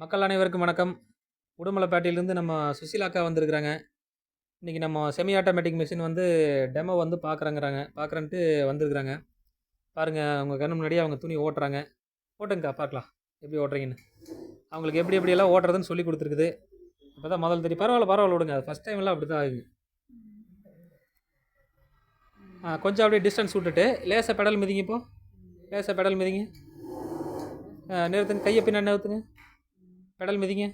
மக்கள் அனைவருக்கும் வணக்கம். உடுமலைப்பேட்டையிலேருந்து நம்ம சுசீலா அக்கா வந்திருக்கிறாங்க. இன்றைக்கி நம்ம செமி ஆட்டோமேட்டிக் மிஷின் வந்து டெமோ வந்து பார்க்குறேன்ட்டு வந்திருக்கிறாங்க. பாருங்கள், அவங்க கண்ணு முன்னாடியே அவங்க துணி ஓட்டுறாங்க. ஓட்டுங்கக்கா, பார்க்கலாம் எப்படி ஓட்டுறீங்கன்னு. அவங்களுக்கு எப்படி எப்படியெல்லாம் ஓட்டுறதுன்னு சொல்லி கொடுத்துருக்குது. இப்போ தான் முதல் தெரியும். பரவாயில்ல விடுங்க. அது ஃபஸ்ட் டைம்லாம் அப்படி தான் ஆகுங்க. கொஞ்சம் அப்படியே டிஸ்டன்ஸ் விட்டுட்டு லேசாக பெடல் மிதிங்க. இப்போது லேசாக பெடல் மிதிங்க. நிறுத்துங்க. கையை பின்னாடி நகர்த்துங்க. பெடல் மிதிங்க.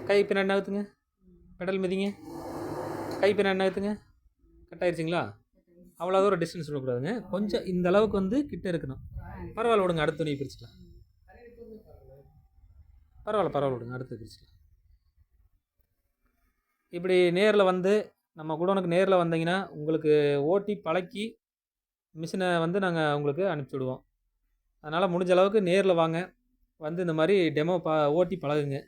கை பின்னாடி நகர்த்துங்க. பெடல் மிதிங்க. கை பின்னாடி நகர்த்துங்க. கட் ஆயிடுச்சிங்களா? அவ்வளோ தூரம் டிஸ்டன்ஸ் விடக்கூடாதுங்க. கொஞ்சம் இந்த அளவுக்கு வந்து கிட்ட இருக்கணும். பரவாயில்ல விடுங்க, அடுத்த துணி பிரிச்சுக்கலாம். பரவாயில்ல விடுங்க, அடுத்து பிரிச்சுக்கலாம். இப்படி நேரில் வந்து நம்ம குடோனுக்கு நேரில் வந்தீங்கன்னா உங்களுக்கு ஓட்டி பழக்கி மிஷினை வந்து நாங்கள் உங்களுக்கு அனுப்பிச்சி விடுவோம். அதனால் முடிஞ்ச அளவுக்கு நேரில் வாங்க, வந்து இந்த மாதிரி டெமோ ஓட்டி பழகுங்க.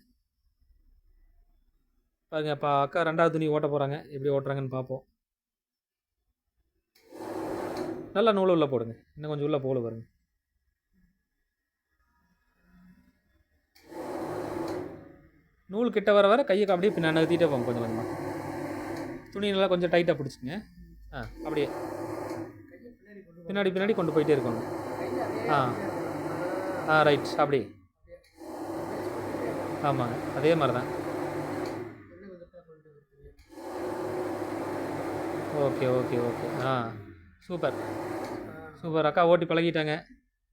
பாருங்க, இப்போ அக்கா 2வது துணி ஓட்ட போகிறாங்க. எப்படி ஓட்டுறாங்கன்னு பார்ப்போம். நல்லா நூல் உள்ளே போடுங்க. இன்னும் கொஞ்சம் உள்ளே போல பாருங்க. நூல் கிட்ட வர வர கையை அப்படியே பின்னாடி நகர்த்திட்டே போங்க. கொஞ்சம் கொஞ்சமாக துணி நல்லா கொஞ்சம் டைட்டாக பிடிச்சிங்க. அப்படியே பின்னாடி கொண்டு போயிட்டே இருக்கணும். ரைட். அப்படி ஆமாங்க, அதே மாதிரி தான். ஓகே. சூப்பர் அக்கா ஓட்டி பழகிட்டாங்க.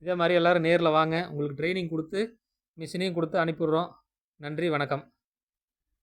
இதே மாதிரி எல்லோரும் நேரில் வாங்க. உங்களுக்கு ட்ரைனிங் கொடுத்து மிஷினையும் கொடுத்து அனுப்பிவிட்றோம். நன்றி, வணக்கம்.